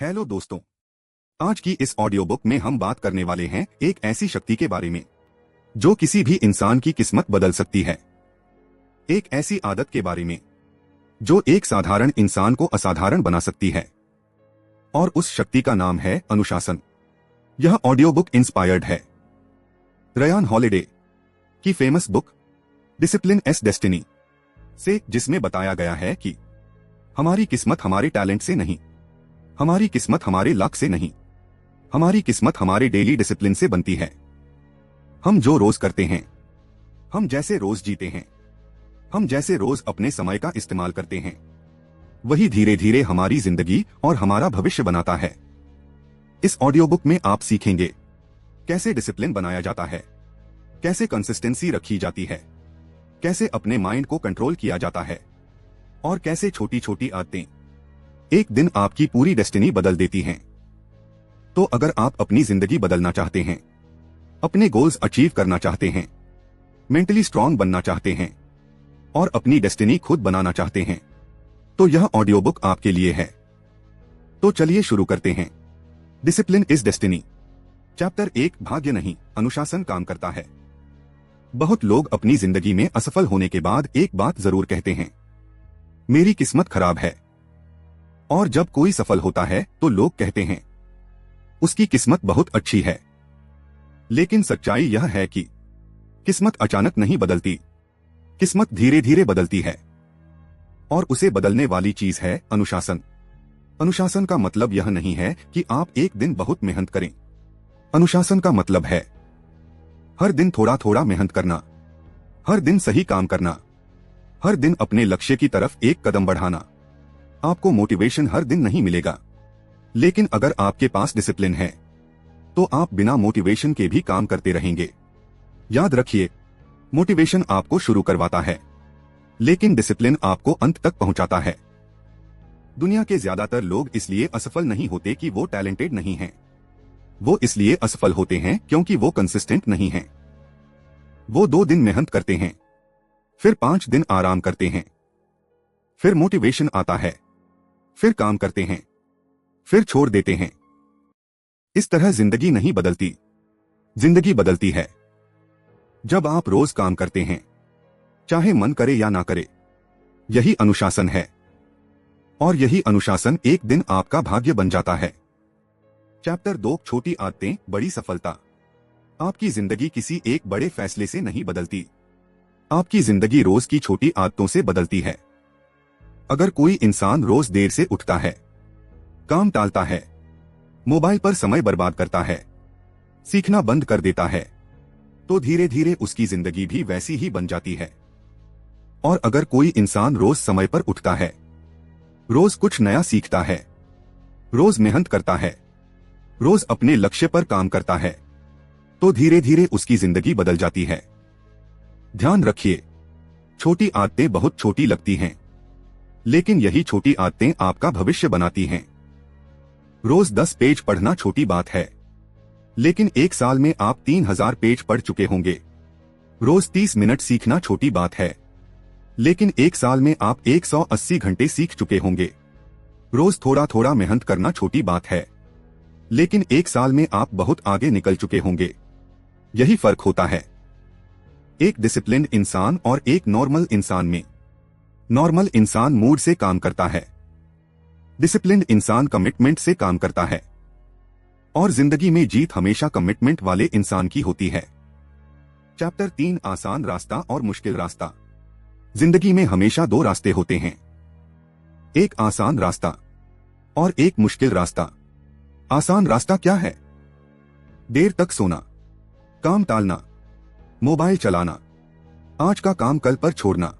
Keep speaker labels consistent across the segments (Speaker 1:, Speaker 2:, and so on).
Speaker 1: Hello दोस्तों, आज की इस ऑडियो बुक में हम बात करने वाले हैं एक ऐसी शक्ति के बारे में जो किसी भी इंसान की किस्मत बदल सकती है। एक ऐसी आदत के बारे में जो एक साधारण इंसान को असाधारण बना सकती है, और उस शक्ति का नाम है अनुशासन। यह ऑडियो बुक इंस्पायर्ड है रायन हॉलिडे की famous book discipline S destiny से, जिसमें बताया गया है कि हमारी किस्मत हमारे टैलेंट से नहीं, हमारी किस्मत हमारे लक से नहीं, हमारी किस्मत हमारे डेली डिसिप्लिन से बनती है। हम जो रोज करते हैं, हम जैसे रोज जीते हैं, हम जैसे रोज अपने समय का इस्तेमाल करते हैं, वही धीरे धीरे हमारी जिंदगी और हमारा भविष्य बनाता है। इस ऑडियो बुक में आप सीखेंगे कैसे डिसिप्लिन बनाया जाता है, कैसे कंसिस्टेंसी रखी जाती है, कैसे अपने माइंड को कंट्रोल किया जाता है, और कैसे छोटी छोटी आदतें एक दिन आपकी पूरी डेस्टिनी बदल देती हैं। तो अगर आप अपनी जिंदगी बदलना चाहते हैं, अपने गोल्स अचीव करना चाहते हैं, मेंटली स्ट्रांग बनना चाहते हैं और अपनी डेस्टिनी खुद बनाना चाहते हैं, तो यह ऑडियो बुक आपके लिए है। तो चलिए शुरू करते हैं। डिसिप्लिन इज डेस्टिनी चैप्टर 1, भाग्य नहीं, अनुशासन काम करता है। बहुत लोग अपनी जिंदगी में असफल होने के बाद एक बात जरूर कहते हैं, मेरी किस्मत खराब है। और जब कोई सफल होता है तो लोग कहते हैं, उसकी किस्मत बहुत अच्छी है। लेकिन सच्चाई यह है कि किस्मत अचानक नहीं बदलती, किस्मत धीरे धीरे बदलती है, और उसे बदलने वाली चीज है अनुशासन। अनुशासन का मतलब यह नहीं है कि आप एक दिन बहुत मेहनत करें। अनुशासन का मतलब है हर दिन थोड़ा थोड़ा मेहनत करना, हर दिन सही काम करना, हर दिन अपने लक्ष्य की तरफ एक कदम बढ़ाना। आपको मोटिवेशन हर दिन नहीं मिलेगा, लेकिन अगर आपके पास डिसिप्लिन है तो आप बिना मोटिवेशन के भी काम करते रहेंगे। याद रखिए, मोटिवेशन आपको शुरू करवाता है, लेकिन डिसिप्लिन आपको अंत तक पहुंचाता है। दुनिया के ज्यादातर लोग इसलिए असफल नहीं होते कि वो टैलेंटेड नहीं हैं। वो इसलिए असफल होते हैं क्योंकि वो कंसिस्टेंट नहीं हैं। वो 2 दिन मेहनत करते हैं, फिर 5 दिन आराम करते हैं, फिर मोटिवेशन आता है, फिर काम करते हैं, फिर छोड़ देते हैं। इस तरह जिंदगी नहीं बदलती, जिंदगी बदलती है जब आप रोज काम करते हैं, चाहे मन करे या ना करे। यही अनुशासन है, और यही अनुशासन एक दिन आपका भाग्य बन जाता है। चैप्टर 2, छोटी आदतें बड़ी सफलता। आपकी जिंदगी किसी एक बड़े फैसले से नहीं बदलती, आपकी जिंदगी रोज की छोटी आदतों से बदलती है। अगर कोई इंसान रोज देर से उठता है, काम टालता है, मोबाइल पर समय बर्बाद करता है, सीखना बंद कर देता है, तो धीरे धीरे उसकी जिंदगी भी वैसी ही बन जाती है। और अगर कोई इंसान रोज समय पर उठता है, रोज कुछ नया सीखता है, रोज मेहनत करता है, रोज अपने लक्ष्य पर काम करता है, तो धीरे धीरे उसकी जिंदगी बदल जाती है। ध्यान रखिए, छोटी आदतें बहुत छोटी लगती हैं, लेकिन यही छोटी आदतें आपका भविष्य बनाती हैं। रोज 10 पेज पढ़ना छोटी बात है, लेकिन 1 साल में आप 3000 पेज पढ़ चुके होंगे। रोज 30 मिनट सीखना छोटी बात है, लेकिन 1 साल में आप 180 घंटे सीख चुके होंगे। रोज थोड़ा थोड़ा मेहनत करना छोटी बात है, लेकिन 1 साल में आप बहुत आगे निकल चुके होंगे। यही फर्क होता है एक डिसिप्लिन्ड इंसान और एक नॉर्मल इंसान में। नॉर्मल इंसान मूड से काम करता है, डिसिप्लिन्ड इंसान कमिटमेंट से काम करता है, और जिंदगी में जीत हमेशा कमिटमेंट वाले इंसान की होती है। चैप्टर 3, आसान रास्ता और मुश्किल रास्ता। जिंदगी में हमेशा 2 रास्ते होते हैं, एक आसान रास्ता और एक मुश्किल रास्ता। आसान रास्ता क्या है? देर तक सोना, काम टालना, मोबाइल चलाना, आज का काम कल पर छोड़ना,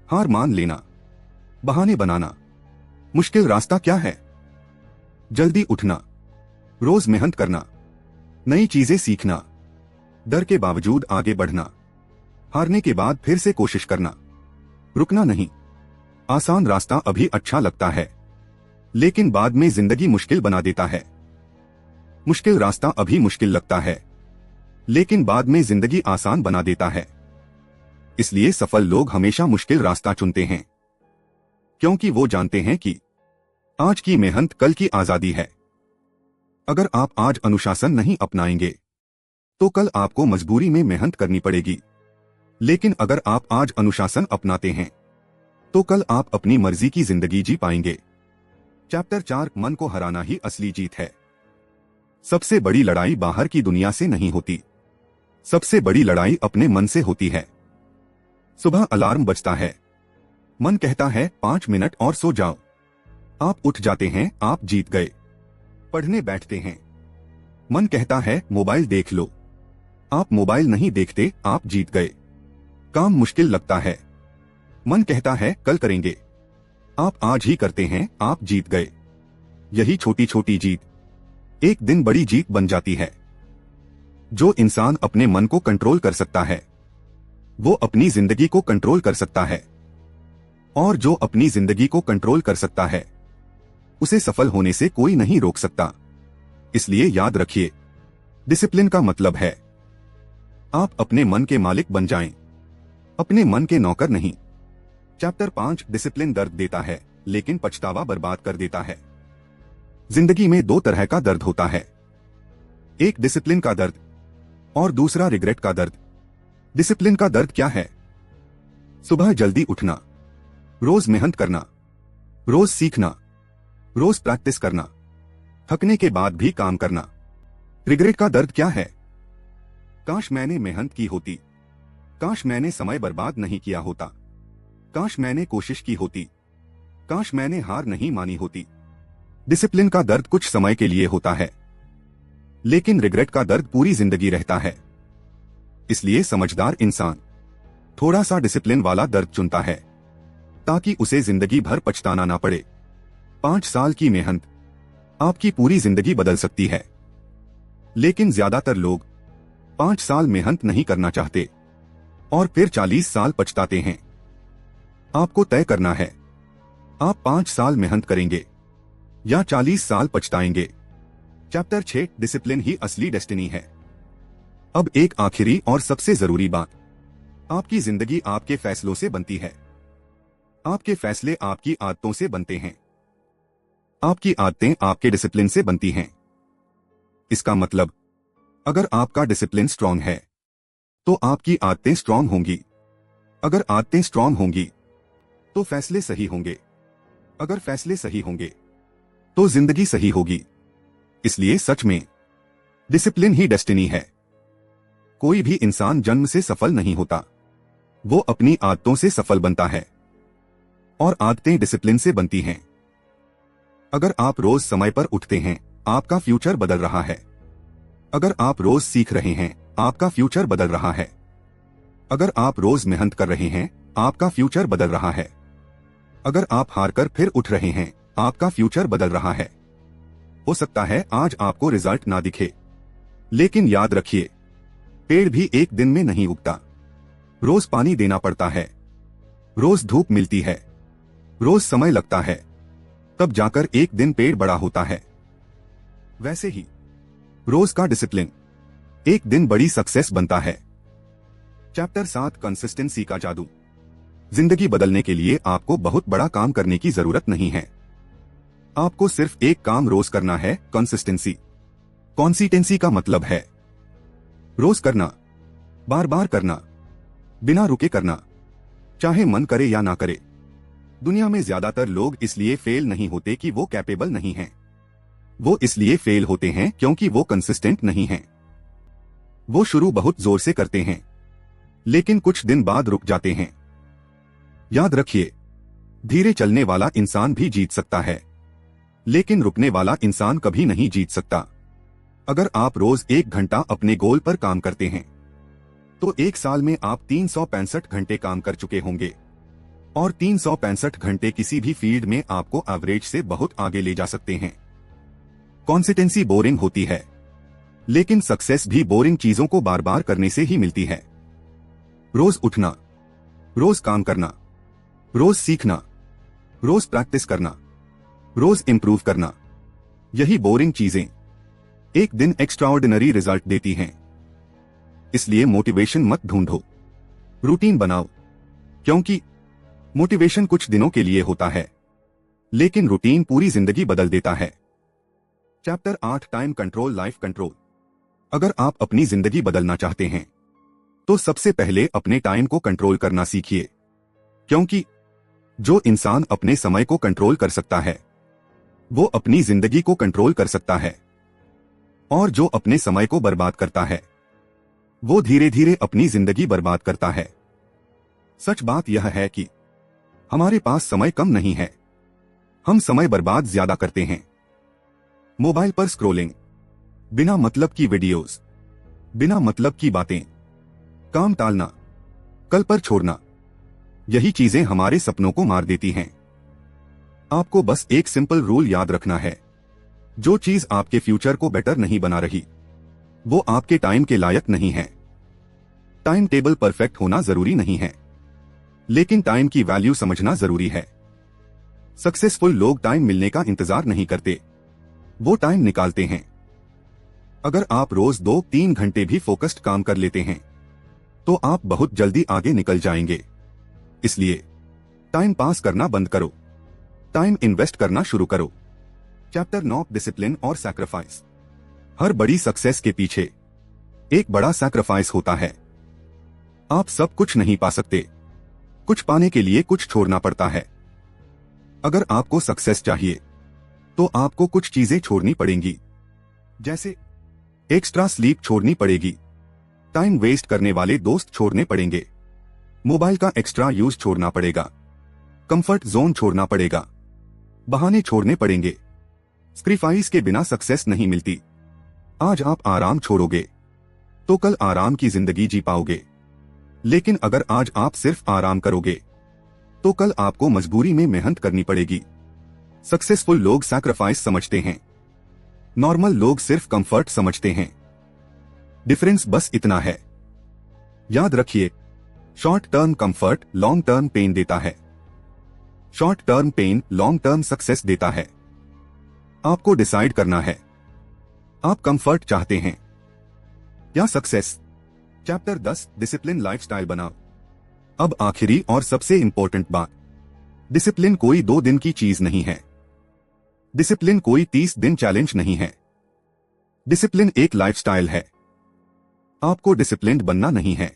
Speaker 1: हार मान लेना, बहाने बनाना। मुश्किल रास्ता क्या है? जल्दी उठना, रोज मेहनत करना, नई चीजें सीखना, डर के बावजूद आगे बढ़ना, हारने के बाद फिर से कोशिश करना, रुकना नहीं। आसान रास्ता अभी अच्छा लगता है, लेकिन बाद में जिंदगी मुश्किल बना देता है। मुश्किल रास्ता अभी मुश्किल लगता है, लेकिन बाद में जिंदगी आसान बना देता है। इसलिए सफल लोग हमेशा मुश्किल रास्ता चुनते हैं, क्योंकि वो जानते हैं कि आज की मेहनत कल की आजादी है। अगर आप आज अनुशासन नहीं अपनाएंगे तो कल आपको मजबूरी में मेहनत करनी पड़ेगी। लेकिन अगर आप आज अनुशासन अपनाते हैं तो कल आप अपनी मर्जी की जिंदगी जी पाएंगे। चैप्टर 4 मन को हराना ही असली जीत है। सबसे बड़ी लड़ाई बाहर की दुनिया से नहीं होती, सबसे बड़ी लड़ाई अपने मन से होती है। सुबह अलार्म बजता है, मन कहता है 5 मिनट और सो जाओ। आप उठ जाते हैं, आप जीत गए। पढ़ने बैठते हैं, मन कहता है मोबाइल देख लो। आप मोबाइल नहीं देखते, आप जीत गए। काम मुश्किल लगता है, मन कहता है कल करेंगे। आप आज ही करते हैं, आप जीत गए। यही छोटी छोटी जीत एक दिन बड़ी जीत बन जाती है। जो इंसान अपने मन को कंट्रोल कर सकता है वो अपनी जिंदगी को कंट्रोल कर सकता है, और जो अपनी जिंदगी को कंट्रोल कर सकता है उसे सफल होने से कोई नहीं रोक सकता। इसलिए याद रखिए, डिसिप्लिन का मतलब है आप अपने मन के मालिक बन जाएं, अपने मन के नौकर नहीं। चैप्टर 5 डिसिप्लिन दर्द देता है लेकिन पछतावा बर्बाद कर देता है। जिंदगी में 2 तरह का दर्द होता है, एक डिसिप्लिन का दर्द और दूसरा रिग्रेट का दर्द। डिसिप्लिन का दर्द क्या है? सुबह जल्दी उठना, रोज मेहनत करना, रोज सीखना, रोज प्रैक्टिस करना, थकने के बाद भी काम करना। रिग्रेट का दर्द क्या है? काश मैंने मेहनत की होती, काश मैंने समय बर्बाद नहीं किया होता, काश मैंने कोशिश की होती, काश मैंने हार नहीं मानी होती। डिसिप्लिन का दर्द कुछ समय के लिए होता है, लेकिन रिग्रेट का दर्द पूरी जिंदगी रहता है। इसलिए समझदार इंसान थोड़ा सा डिसिप्लिन वाला दर्द चुनता है ताकि उसे जिंदगी भर पछताना ना पड़े। 5 साल की मेहनत आपकी पूरी जिंदगी बदल सकती है, लेकिन ज्यादातर लोग 5 साल मेहनत नहीं करना चाहते और फिर 40 साल पछताते हैं। आपको तय करना है, आप 5 साल मेहनत करेंगे या 40 साल पछताएंगे। चैप्टर 6 डिसिप्लिन ही असली डेस्टिनी है। अब एक आखिरी और सबसे जरूरी बात, आपकी जिंदगी आपके फैसलों से बनती है। आपके फैसले आपकी आदतों से बनते हैं, आपकी आदतें आपके डिसिप्लिन से बनती हैं। इसका मतलब अगर आपका डिसिप्लिन स्ट्रांग है तो आपकी आदतें स्ट्रांग होंगी। अगर आदतें स्ट्रांग होंगी तो फैसले सही होंगे, अगर फैसले सही होंगे तो जिंदगी सही होगी। इसलिए सच में डिसिप्लिन ही डेस्टिनी है। कोई भी इंसान जन्म से सफल नहीं होता, वो अपनी आदतों से सफल बनता है और आदतें डिसिप्लिन से बनती हैं। अगर आप रोज समय पर उठते हैं, आपका फ्यूचर बदल रहा है। अगर आप रोज सीख रहे हैं, आपका फ्यूचर बदल रहा है। अगर आप रोज मेहनत कर रहे हैं, आपका फ्यूचर बदल रहा है। अगर आप हारकर फिर उठ रहे हैं, आपका फ्यूचर बदल रहा है। हो सकता है आज आपको रिजल्ट ना दिखे, लेकिन याद रखिए, पेड़ भी एक दिन में नहीं उगता। रोज पानी देना पड़ता है, रोज धूप मिलती है, रोज समय लगता है, तब जाकर एक दिन पेड़ बड़ा होता है। वैसे ही रोज का डिसिप्लिन एक दिन बड़ी सक्सेस बनता है। चैप्टर 7 कंसिस्टेंसी का जादू। जिंदगी बदलने के लिए आपको बहुत बड़ा काम करने की जरूरत नहीं है। आपको सिर्फ एक काम रोज करना है, कंसिस्टेंसी। कंसिस्टेंसी का मतलब है रोज करना, बार बार करना, बिना रुके करना, चाहे मन करे या ना करे। दुनिया में ज्यादातर लोग इसलिए फेल नहीं होते कि वो कैपेबल नहीं हैं। वो इसलिए फेल होते हैं क्योंकि वो कंसिस्टेंट नहीं हैं। वो शुरू बहुत जोर से करते हैं, लेकिन कुछ दिन बाद रुक जाते हैं। याद रखिए, धीरे चलने वाला इंसान भी जीत सकता है, लेकिन रुकने वाला इंसान कभी नहीं जीत सकता। अगर आप रोज 1 घंटा अपने गोल पर काम करते हैं तो 1 साल में आप 365 घंटे काम कर चुके होंगे, और 365 घंटे किसी भी फील्ड में आपको एवरेज से बहुत आगे ले जा सकते हैं। कंसिस्टेंसी बोरिंग होती है, लेकिन सक्सेस भी बोरिंग चीजों को बार बार करने से ही मिलती है। रोज उठना, रोज काम करना, रोज सीखना, रोज प्रैक्टिस करना, रोज इंप्रूव करना, यही बोरिंग चीजें एक दिन एक्स्ट्राऑर्डिनरी रिजल्ट देती हैं। इसलिए मोटिवेशन मत ढूंढो, रूटीन बनाओ, क्योंकि मोटिवेशन कुछ दिनों के लिए होता है, लेकिन रूटीन पूरी जिंदगी बदल देता है। Chapter 8 time control life control. अगर आप अपनी जिंदगी बदलना चाहते हैं तो सबसे पहले अपने टाइम को कंट्रोल करना सीखिए, क्योंकि जो इंसान अपने समय को कंट्रोल कर सकता है वो अपनी जिंदगी को कंट्रोल कर सकता है, और जो अपने समय को बर्बाद करता है वो धीरे धीरे अपनी जिंदगी बर्बाद करता है। सच बात यह है कि हमारे पास समय कम नहीं है, हम समय बर्बाद ज्यादा करते हैं। मोबाइल पर स्क्रोलिंग, बिना मतलब की वीडियोस, बिना मतलब की बातें, काम टालना, कल पर छोड़ना, यही चीजें हमारे सपनों को मार देती हैं। आपको बस एक सिंपल रूल याद रखना है, जो चीज आपके फ्यूचर को बेटर नहीं बना रही वो आपके टाइम के लायक नहीं है। टाइम टेबल परफेक्ट होना जरूरी नहीं है, लेकिन टाइम की वैल्यू समझना जरूरी है। सक्सेसफुल लोग टाइम मिलने का इंतजार नहीं करते, वो टाइम निकालते हैं। अगर आप रोज 2-3 घंटे भी फोकस्ड काम कर लेते हैं तो आप बहुत जल्दी आगे निकल जाएंगे। इसलिए टाइम पास करना बंद करो, टाइम इन्वेस्ट करना शुरू करो। चैप्टर 9 डिसिप्लिन और सैक्रिफाइस। हर बड़ी सक्सेस के पीछे एक बड़ा सैक्रिफाइस होता है। आप सब कुछ नहीं पा सकते, कुछ पाने के लिए कुछ छोड़ना पड़ता है। अगर आपको सक्सेस चाहिए तो आपको कुछ चीजें छोड़नी पड़ेंगी, जैसे एक्स्ट्रा स्लीप छोड़नी पड़ेगी, टाइम वेस्ट करने वाले दोस्त छोड़ने पड़ेंगे, मोबाइल का एक्स्ट्रा यूज छोड़ना पड़ेगा, कंफर्ट जोन छोड़ना पड़ेगा, बहाने छोड़ने पड़ेंगे। सैक्रिफाइस के बिना सक्सेस नहीं मिलती। आज आप आराम छोड़ोगे तो कल आराम की जिंदगी जी पाओगे, लेकिन अगर आज आप सिर्फ आराम करोगे तो कल आपको मजबूरी में मेहनत करनी पड़ेगी। सक्सेसफुल लोग सैक्रिफाइस समझते हैं, नॉर्मल लोग सिर्फ कंफर्ट समझते हैं। डिफरेंस बस इतना है। याद रखिए, short term comfort long term pain देता है, short term pain long term success देता है। आपको डिसाइड करना है, आप कंफर्ट चाहते हैं या सक्सेस। चैप्टर 10 डिसिप्लिन लाइफस्टाइल बनाओ। अब आखिरी और सबसे इंपॉर्टेंट बात, डिसिप्लिन कोई 2 दिन की चीज नहीं है, डिसिप्लिन कोई 30 दिन चैलेंज नहीं है। डिसिप्लिन एक लाइफस्टाइल है। आपको डिसिप्लिन्ड बनना नहीं है,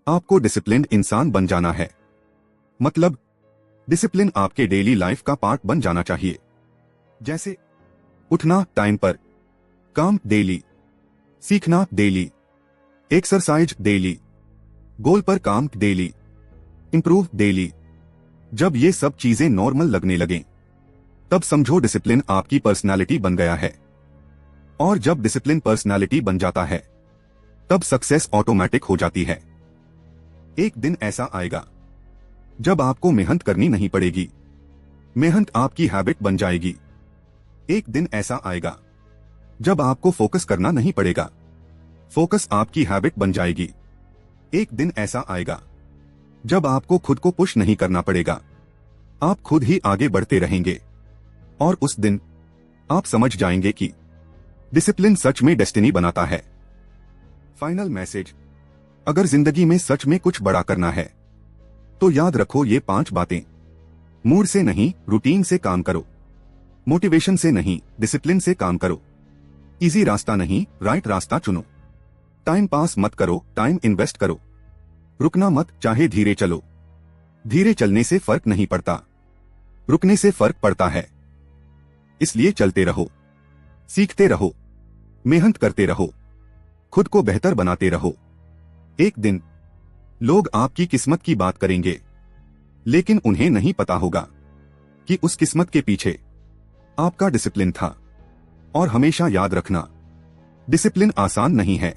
Speaker 1: आपको डिसिप्लिन्ड इंसान बन जाना है। मतलब डिसिप्लिन आपके डेली लाइफ का पार्ट बन जाना चाहिए, जैसे उठना टाइम पर, काम डेली, सीखना डेली, एक्सरसाइज डेली, गोल पर काम डेली, इंप्रूव डेली। जब ये सब चीजें नॉर्मल लगने लगें तब समझो डिसिप्लिन आपकी पर्सनालिटी बन गया है। और जब डिसिप्लिन पर्सनालिटी बन जाता है तब सक्सेस ऑटोमेटिक हो जाती है। एक दिन ऐसा आएगा जब आपको मेहनत करनी नहीं पड़ेगी, मेहनत आपकी हैबिट बन जाएगी। एक दिन ऐसा आएगा जब आपको फोकस करना नहीं पड़ेगा, फोकस आपकी हैबिट बन जाएगी। एक दिन ऐसा आएगा जब आपको खुद को पुश नहीं करना पड़ेगा, आप खुद ही आगे बढ़ते रहेंगे। और उस दिन आप समझ जाएंगे कि डिसिप्लिन सच में डेस्टिनी बनाता है। फाइनल मैसेज, अगर जिंदगी में सच में कुछ बड़ा करना है तो याद रखो ये 5 बातें। मूड से नहीं, रूटीन से काम करो। मोटिवेशन से नहीं, डिसिप्लिन से काम करो। इजी रास्ता नहीं, राइट रास्ता चुनो। टाइम पास मत करो, टाइम इन्वेस्ट करो। रुकना मत, चाहे धीरे चलो। धीरे चलने से फर्क नहीं पड़ता, रुकने से फर्क पड़ता है। इसलिए चलते रहो, सीखते रहो, मेहनत करते रहो, खुद को बेहतर बनाते रहो। एक दिन लोग आपकी किस्मत की बात करेंगे, लेकिन उन्हें नहीं पता होगा कि उस किस्मत के पीछे आपका डिसिप्लिन था। और हमेशा याद रखना, डिसिप्लिन आसान नहीं है,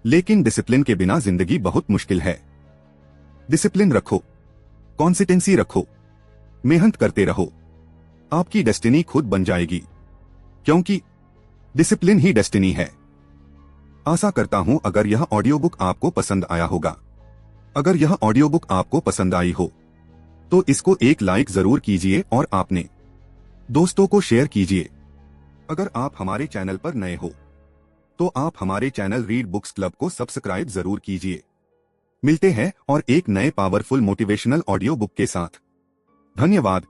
Speaker 1: लेकिन डिसिप्लिन के बिना जिंदगी बहुत मुश्किल है। डिसिप्लिन रखो, कंसिस्टेंसी रखो, मेहनत करते रहो, आपकी डेस्टिनी खुद बन जाएगी, क्योंकि डिसिप्लिन ही डेस्टिनी है। आशा करता हूं अगर यह ऑडियो बुक आपको पसंद आया होगा। अगर यह ऑडियो बुक आपको पसंद आई हो तो इसको एक लाइक जरूर कीजिए और आपने दोस्तों को शेयर कीजिए। अगर आप हमारे चैनल पर नए हो तो आप हमारे चैनल रीड बुक्स क्लब को सब्सक्राइब जरूर कीजिए। मिलते हैं और एक नए पावरफुल मोटिवेशनल ऑडियो बुक के साथ। धन्यवाद।